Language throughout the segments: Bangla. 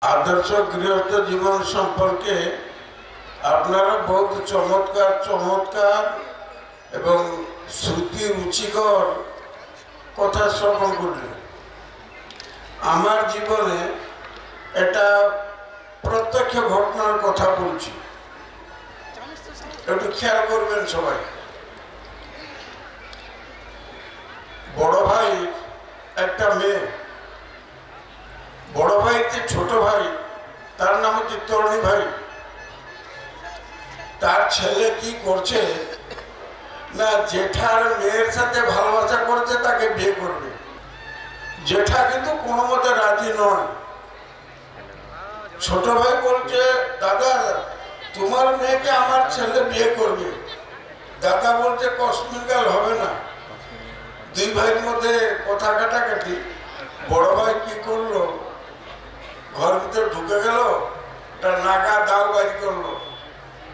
आदर्श गृहस्थ जीवन सम्पर्के आपनारा बहुत चमत्कार चमत्कार एवं श्रुति रुचिकर कथा श्रवण करलेन। आमार जीवने एटा प्रत्यक्ष घटनार कथा बोलছি, একটু খেয়াল করবেন সবাই। বড় ভাই একটা মেয়ে, বড় ভাইতে ছোট ভাই, তার নাম হচ্ছে তরুণী ভাই। তার ছেলে কি করছে না, জেঠার মেয়ের সাথে ভালোবাসা করছে, তাকে বিয়ে করবে। জেঠা কিন্তু কোনো মতে রাজি নয়। ছোট ভাই বলছে, দাদা তোমার মেয়েকে আমার ছেলে বিয়ে করবে। দাদা বলছে কসমিকাল হবে না। দুই ভাইয়ের মধ্যে কথা কাটাকাটি। বড় ভাই কি করলো, ঘর ভিতরে ঢুকে গেল, তার নাগা দাও বাইর করলো,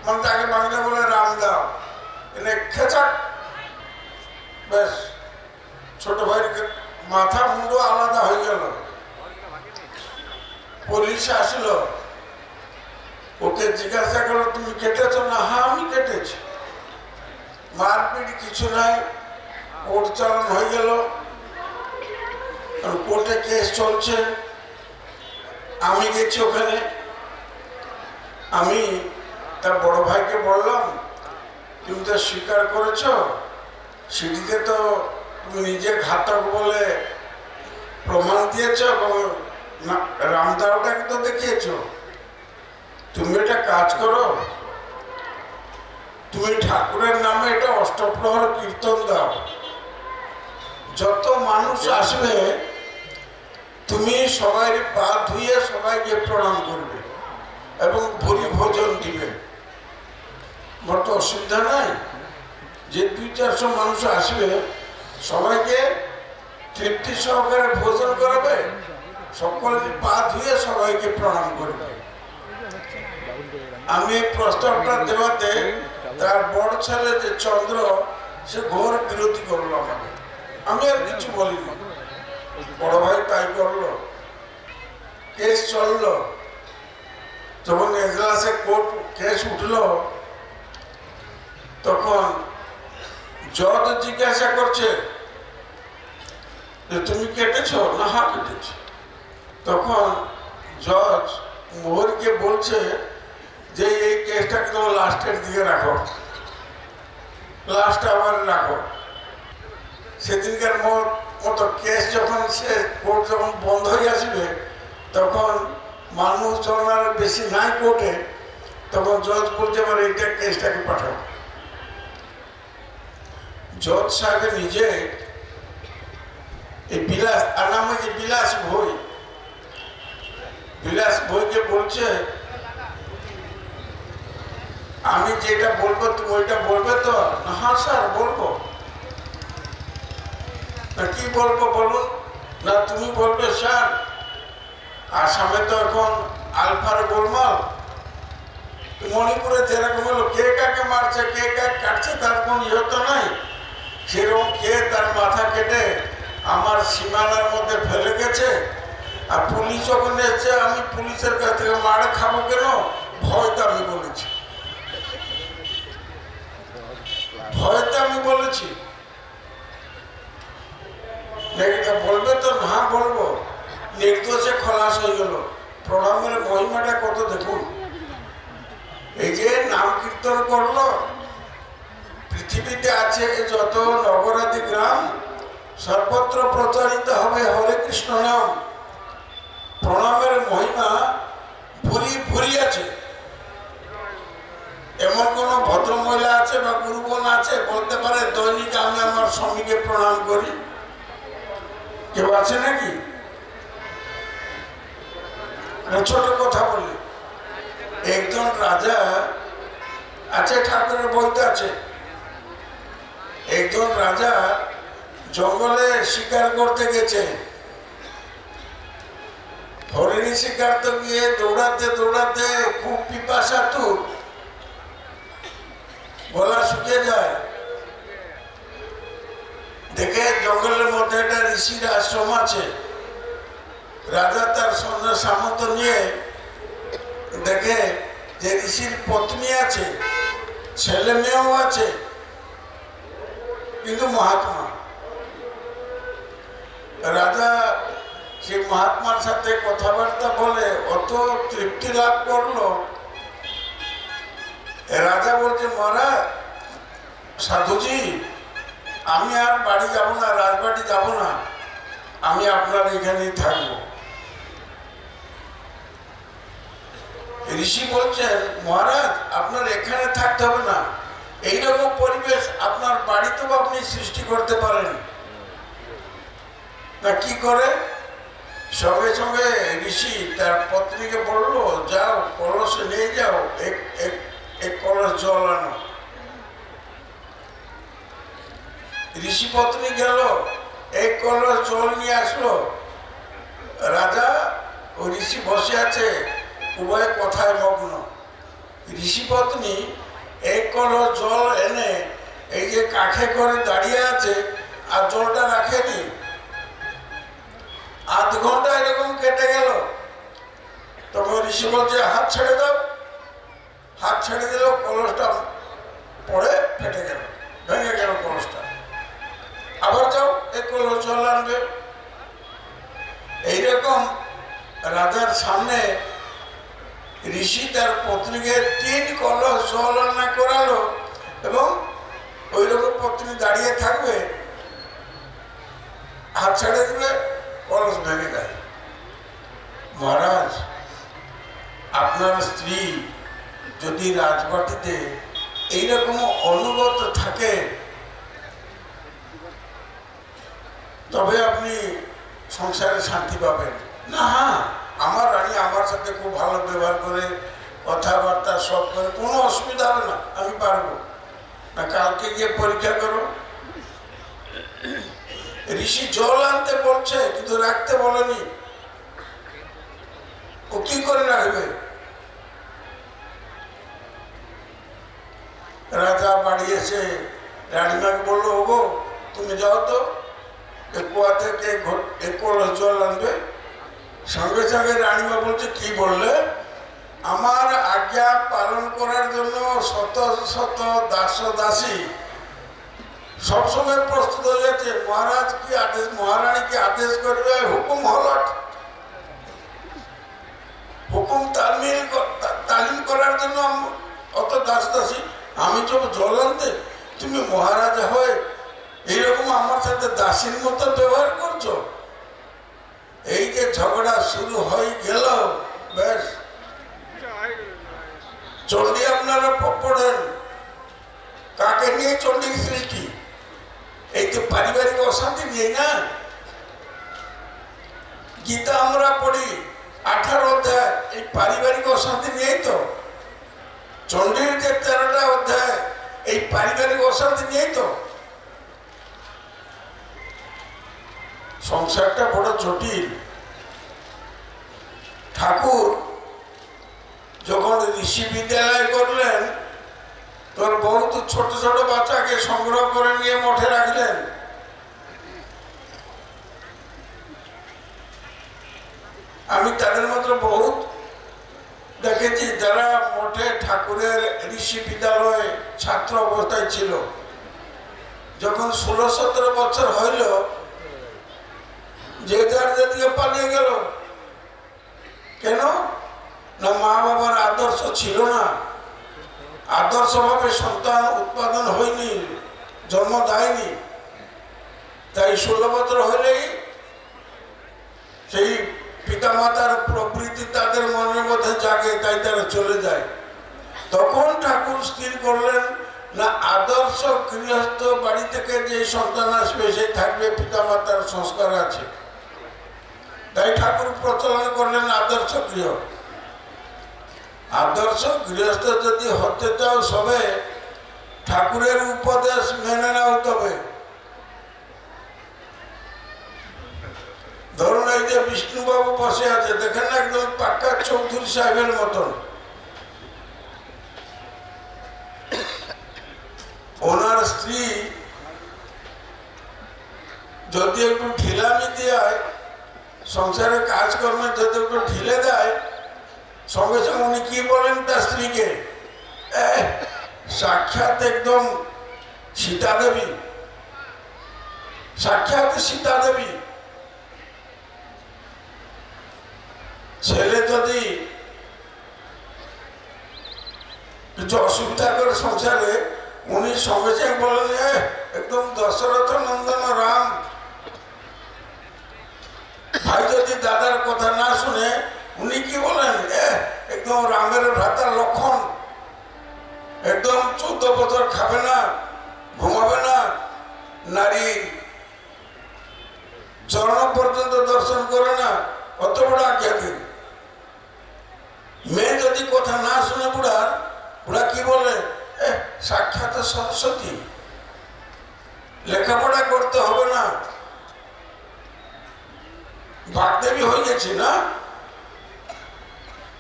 মানে তাকে বাংলা বলে রাম দাও, এনে খেচাক, বেশ ছোট ভাইয়ের মাথা মুন্ডু আলাদা হয়ে গেল। পুলিশ আসলো, ওকে জিজ্ঞাসা করলো তুমি কেটেছো না? হ্যাঁ আমি কেটেছি। মারপিট কিছু নাই, কোর্ট চালান হয়ে গেল, কোর্টে কেস চলছে। আমি গেছি ওখানে, আমি তার বড় ভাইকে বললাম তুমি তো স্বীকার করেছো, সিটিতে তো তুমি নিজে ঘাতক বলে প্রমাণ দিয়েছ এবং রামদাওটাকে তো দেখিয়েছো। তুমি এটা কাজ করো, তুমি ঠাকুরের নামে এটা অষ্টপ্রহর কীর্তন দাও, যত মানুষ আসবে তুমি সবাই পা ধুয়ে সবাইকে প্রণাম করবে এবং ভরি ভোজন দিবে। মোর তো অসুবিধা নাই, যে 200-400 মানুষ আসবে সবাইকে তৃপ্তি সহকারে ভোজন করাবে, সকলকে পা ধুয়ে সবাইকে প্রণাম করবে। আমি প্রস্তাবটা দেওয়াতে তার বড় ছেলে যে চন্দ্র, সে ঘোর বিরোধী করলো আমাকে। আমি আর কিছু বলিনি, বড় ভাই তাই করলো। কেস চললো, যখন এজলাসে কোর্ট কেস উঠলো, তখন জজ জিজ্ঞাসা করছে যে তুমি কেটেছো না? হ্যাঁ কেটেছি। তখন জজ মোহরকে বলছে যে এই কেসটাকে তোমার লাস্টের দিকে রাখো, লাস্ট আবার রাখো। সেদিনকার মতো কেস যখন সে কোর্ট যখন বন্ধ হয়ে আসবে, তখন মানুষজন আর বেশি নাই কোর্টে, তখন জজ বলছে এবার এইটা কেসটাকে পাঠাও। জজ সাহেব নিজে এই বিলাস আর নামে যে বিলাস ভইকে বলছে আমি যেটা বলবো তুমি ওইটা বলবে তো? হ্যাঁ স্যার বলবো। না কি বলবো বলুন? না তুমি বলবে স্যার আসামে তো এখন আলফার গোলমাল, মণিপুরে যেরকম হলো কে কাকে মারছে কে কাকে কাটছে তার কোন ইহত নাই, সেরকম কে তার মাথা কেটে আমার সীমানার মধ্যে ফেলে গেছে। আর পুলিশ যখন এসেছে, আমি পুলিশের কাছ থেকে মারে খাবো কেন? ভয়তে আমি বলেছি, ভয়তে আমি বলেছি। বলবে তো? না বলবো। নির্দোষে খলাস হয়ে গেল। প্রণামের মহিমাটা কত দেখুন। এই যে নাম কীর্তন করলো, পৃথিবীতে আছে যত নগরাদি গ্রাম, সর্বত্র প্রচারিত হবে হরে কৃষ্ণ নাম। প্রণামের মহিমা ভুরি ভুরি আছে। এমন কোন ভদ্র মহিলা আছে বা গুরুবন আছে বলতে পারে দৈনিক আমি আমার স্বামীকে প্রণাম করি? কেউ আছে নাকি? ছোট কথা বললে, একজন রাজা আছে, ঠাকুরের বইতে আছে, একজন রাজা জঙ্গলে শিকার করতে গেছে। হরিণী শিকার তো গিয়ে দৌড়াতে দৌড়াতে খুব পিপাসাতুর, গলা শুকিয়ে যায়। দেখে জঙ্গলের মধ্যে একটা ঋষির আশ্রম আছে, রাজা তার সৈন্য সামন্ত নিয়ে দেখে যে ঋষির পত্নী আছে, ছেলে মেয়েও আছে, কিন্তু মহাত্মা। রাজা সেই মহাত্মার সাথে কথাবার্তা বলে অত তৃপ্তি লাভ করলো। রাজা বলছে, মহারাজ সাধুজি, আমি আর বাড়ি যাব না, রাজবাড়ি যাব না, আমি আপনার এখানেই থাকবো। ঋষি বলছেন, মহারাজ আপনার এখানে থাকতে হবে না, এইরকম পরিবেশ আপনার বাড়িতেও আপনি সৃষ্টি করতে পারেন না। কি করে? সঙ্গে সঙ্গে ঋষি তার পত্নীকে বলল, যাও কলসে নিয়ে যাও, এক কলস জল আনো। ঋষি পত্নী গেল, এক কলস জল নিয়ে আসলো। রাজা ও ঋষি বসে আছে, উভয় কথায় মগ্ন। ঋষি পত্নী এক কলস জল এনে এই যে কাঠে করে দাঁড়িয়ে আছে, আর জলটা রাখেনি। আধ ঘন্টা এরকম কেটে গেল। তখন ঋষি বলছে, হাত ছেড়ে দাও। হাত ছেড়ে দিল, কলসটা পড়ে ফেটে গেল, ভেঙে গেল কলসটা। আবার যাও, এক কলস জল আনবে। এইরকম রাজার সামনে ঋষি তার পত্নীকে 3 কলস জল রান্না করালো, এবং ওই রকম পত্নী দাঁড়িয়ে থাকবে, হাত ছেড়ে দিবে, কলস ভেঙে যায়। মহারাজ, আপনার স্ত্রী যদি রাজবাটিতে এইরকম অনুগত থাকে, তবে আপনি সংসারে শান্তি পাবেন না। হ্যাঁ, আমার রানী আমার সাথে খুব ভালো ব্যবহার করে, কথাবার্তা সব করে, কোনো অসুবিধা হবে না, আমি পারবো না, কালকে গিয়ে পরীক্ষা করো। ঋষি জল আনতে বলছে, কিন্তু রাখতে বলেনি। ও কি করে রাখবে? রাজা বাড়ি এসে রানীমাকে বললো, ওগো তুমি যাও তো, কুয়া থেকে এক কলস জল আনবে। সঙ্গে সঙ্গে রানীমা বলছে, কি বললে? আমার আজ্ঞা পালন করার জন্য শত শত দাস দাসী সবসময় প্রস্তুত হয়ে যাচ্ছে। মহারাজ কি আদেশ, মহারানী কি আদেশ করবে, হুকুম হলট, হুকুম তালিম করার জন্য অত দাস দাসী। আমি তো জল আনতে, তুমি মহারাজা হয়ে এইরকম আমার সাথে দাসীর মতো ব্যবহার করছো। এই যে ঝগড়া শুরু হয়ে গেল, বেশ চণ্ডী আপনারা পড়েন, কাকে নিয়ে চণ্ডীর সৃষ্টি? এই তো পারিবারিক অশান্তি নিয়ে না। গীতা আমরা পড়ি 18 অধ্যায়, এই পারিবারিক অশান্তি নিয়েই তো। চণ্ডীর যে 13টা অধ্যায়, এই পারিবারিক অশান্তি নিয়েই তো। সংসারটা বড় জটিল। ঠাকুর যখন ঋষি বিদ্যালয় করলেন, তোর বহুত ছোট ছোট বাচ্চাকে সংগ্রহ করে নিয়ে মঠে রাখলেন। আমি তাদের মধ্যে বহুত দেখেছি যারা মঠে ঠাকুরের ঋষি বিদ্যালয়ে ছাত্র অবস্থায় ছিল। যখন 16-17 বছর হইল, যে যার যেদিকে পালিয়ে গেল। কেন না? মা বাবার আদর্শ ছিল না, আদর্শভাবে সন্তান উৎপাদন হয়নি, জন্ম দেয়নি। তাই 16 বছর হলেই সেই পিতামাতার প্রবৃত্তি তাদের মনের মধ্যে জাগে, তাই তারা চলে যায়। তখন ঠাকুর স্থির করলেন, না আদর্শ গৃহস্থ বাড়ি থেকে যে সন্তান আসবে সে থাকবে, পিতামাতার সংস্কার আছে। তাই ঠাকুর প্রচলন করলেন আদর্শ গৃহ। আদর্শ গৃহস্থ যদি হতে চাও, সবে ঠাকুরের উপদেশ মেনে নাও। তবে ধরুন, এই যে বিষ্ণুবাবু বসে আছে, দেখেন না, একদম পাক্কা চৌধুরী সাহেবের মতন। ওনার স্ত্রী যদি একটু ঢিলামি দেয়, সংসারে কাজকর্মে যদি একটু ঢিলে দেয় সঙ্গে সঙ্গে উনি কি বলেন তার স্ত্রীকে, সাক্ষাৎ একদম সীতা দেবী, সাক্ষাৎ সীতা দেবী। ছেলে যদি কিছু অসুবিধা করে সংসারে, উনি সঙ্গে সঙ্গে বলেন একদম দশরথ নন্দন রাম। ভাই যদি দাদার কথা না শুনে উনি কি বলেন, একদম রামের ভ্রাতার লক্ষণ, একদম 14 বছর খাবে না, ঘুমাবে না, নারী চরণ পর্যন্ত দর্শন করে না, অত বড় আজ্ঞা দিন। মেয়ে যদি কথা না শুনে বুড়ার, বুড়া কি বলে, সাক্ষাৎ সরস্বতী, লেখাপড়া করতে হবে না, বাগদেবী হয়ে গেছি না।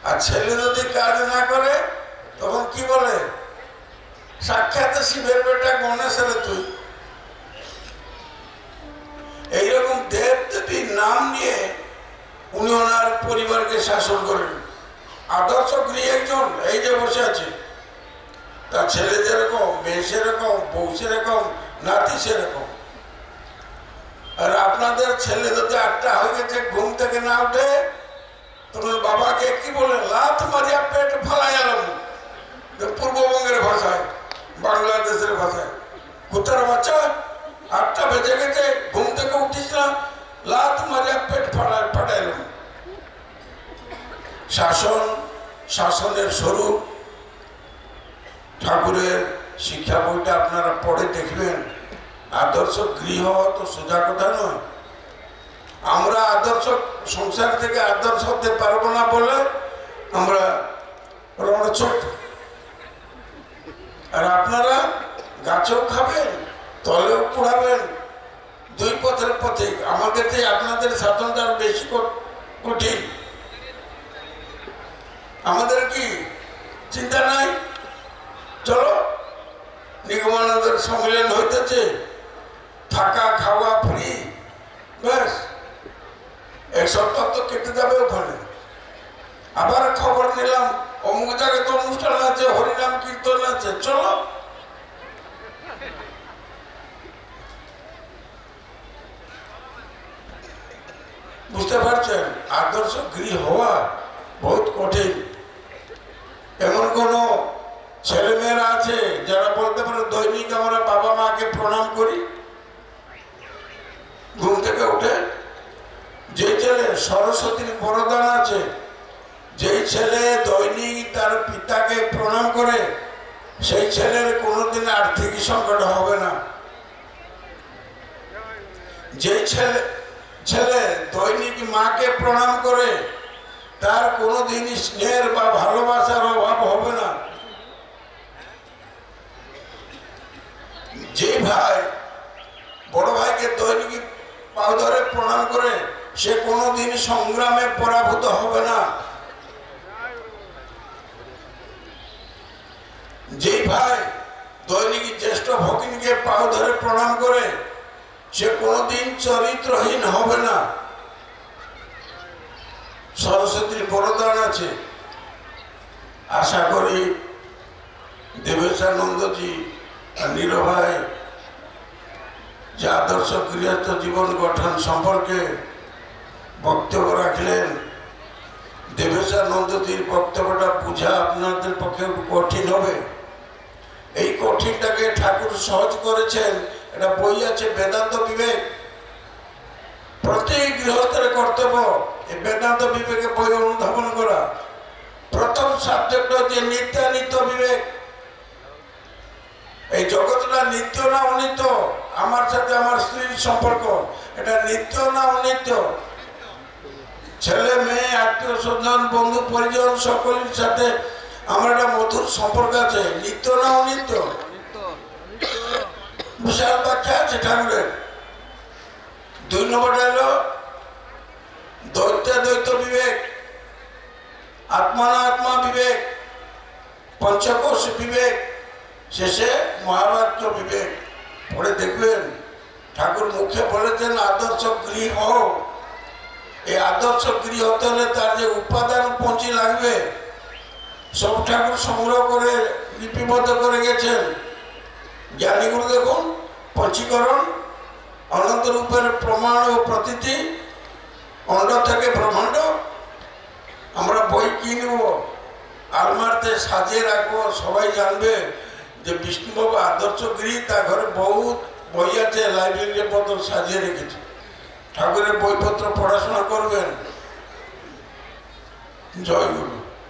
আর ছেলে যদি কাজ না করে তখন কি বলে, সাক্ষাৎ শিবের বেটা গণেশের তুই। এইরকম দেব দেবীর নাম নিয়ে উনি ওনার পরিবারকে শাসন করেন। আদর্শ গৃহ একজন এই যে বসে আছে, তার ছেলে যেরকম, মেয়ে সেরকম, বউ সেরকম, নাতি সেরকম। আর আপনাদের ছেলে যদি 8টা হয়ে গেছে, ঘুম থেকে না উঠে তখন বাবাকে কি বলে, লাথ মারিয়া পেট ফালাই আলাম, পূর্ববঙ্গের ভাষায়, বাংলাদেশের ভাষায়। কোথার বাচ্চা 8টা বেজে গেছে, ঘুম থেকে উঠিস না, লাথ মারিয়া পেট ফাটাইলাম। শাসন, শাসনের স্বরূপ। ঠাকুরের শিক্ষা বইটা আপনারা পড়ে দেখবেন। আদর্শ গৃহ তো সোজা কথা নয়। আমরা আদর্শ সংসার থেকে আদর্শ হতে পারবো না বলে আমরা রণছোট। আর আপনারা গাছেও খাবেন, তলেও পোড়াবেন, দুই পথের পথে। আমাদের যে আপনাদের শাসনটা বেশি কঠিন। আমাদের কি চিন্তা নাই, চলো নিগমানন্দের সম্মেলন হইতেছে, থাকা খাওয়া ফ্রি, ব্যাস 1 সপ্তাহ তো কেটে যাবে ওখানে। আবার খবর নিলাম অমুক জায়গায় তো অনুষ্ঠান আছে, হরিনাম কীর্তন আছে, চলো। বুঝতে পারছেন, আদর্শ গৃহ হওয়া বহুত কঠিন। এমন কোন ছেলেমেয়েরা আছে যারা বলতে পারে দৈনিক আমরা বাবা মাকে প্রণাম করি ঘুম থেকে উঠে? যে ছেলে সরস্বতীর বরদান আছে, যেই ছেলে দৈনিক তার পিতাকে প্রণাম করে, সেই ছেলের কোনোদিন আর্থিক সংকট হবে না। যে ছেলে দৈনিক মাকে প্রণাম করে, তার কোনোদিন স্নেহের বা ভালোবাসার অভাব হবে না। যে ভাই বড় ভাইকে দৈনিক পাও ধরে প্রণাম করে, সে কোনোদিন সংগ্রামে পরাভূত হবে না। যে ভাই দৈনিক জ্যেষ্ঠ ভগিনীকে পাও ধরে প্রণাম করে, সে কোনোদিন চরিত্রহীন হবে না। সরস্বতীর বরদান আছে। আশা করি দেবেশানন্দজি আর নীরভাই যে আদর্শ গৃহস্থ জীবন গঠন সম্পর্কে বক্তব্য রাখলেন, দেবেশানন্দজির বক্তব্যটা বোঝা আপনাদের পক্ষে কঠিন হবে। এই কঠিনটাকে ঠাকুর সহজ করেছেন। এটা বই আছে বেদান্ত বিবেক, প্রতি গৃহস্থের কর্তব্য এই বেদান্ত বিবেকে বই অনুধাবন করা। প্রথম সাবজেক্ট হচ্ছে নিত্যানিত্য বিবেক। এই জগৎটা নিত্য না অনিত্য? আমার সাথে আমার স্ত্রীর সম্পর্ক, এটা নিত্য না অনিত্য? ছেলে মেয়ে আত্মীয় স্বজন বন্ধু পরিজন সকলের সাথে আমার একটা মধুর সম্পর্ক আছে, নিত্য না অনিত্য? বিশাল ব্যাখ্যা আছে ঠাকুরের। 2 নম্বরটা হলো দ্বৈত বিবেক, আত্মানাত্মা বিবেক, পঞ্চকোশ বিবেক, শেষে মহাবাক্য বিবেক। পড়ে দেখবেন ঠাকুর মুখে বলেছেন আদর্শ গৃহ। এই আদর্শ গৃহ হতে হলে তার যে উপাদান পঞ্জি লাগবে সব ঠাকুর সংগ্রহ করে লিপিবদ্ধ করে গেছেন। জ্ঞানীগুলো দেখুন, পঞ্চীকরণ, অনন্ত রূপের প্রমাণ ও প্রতীতি, অণ্ড থেকে ব্রহ্মাণ্ড। আমরা বই কিনব, আলমারিতে সাজিয়ে রাখবো, সবাই জানবে যে বিষ্ণুবাবু আদর্শ গৃহ, তার ঘরে বহুত বই আছে, লাইব্রেরির মতো সাজিয়ে রেখেছে। ঠাকুরের বইপত্র পড়াশোনা করবেন। জয় গুরু।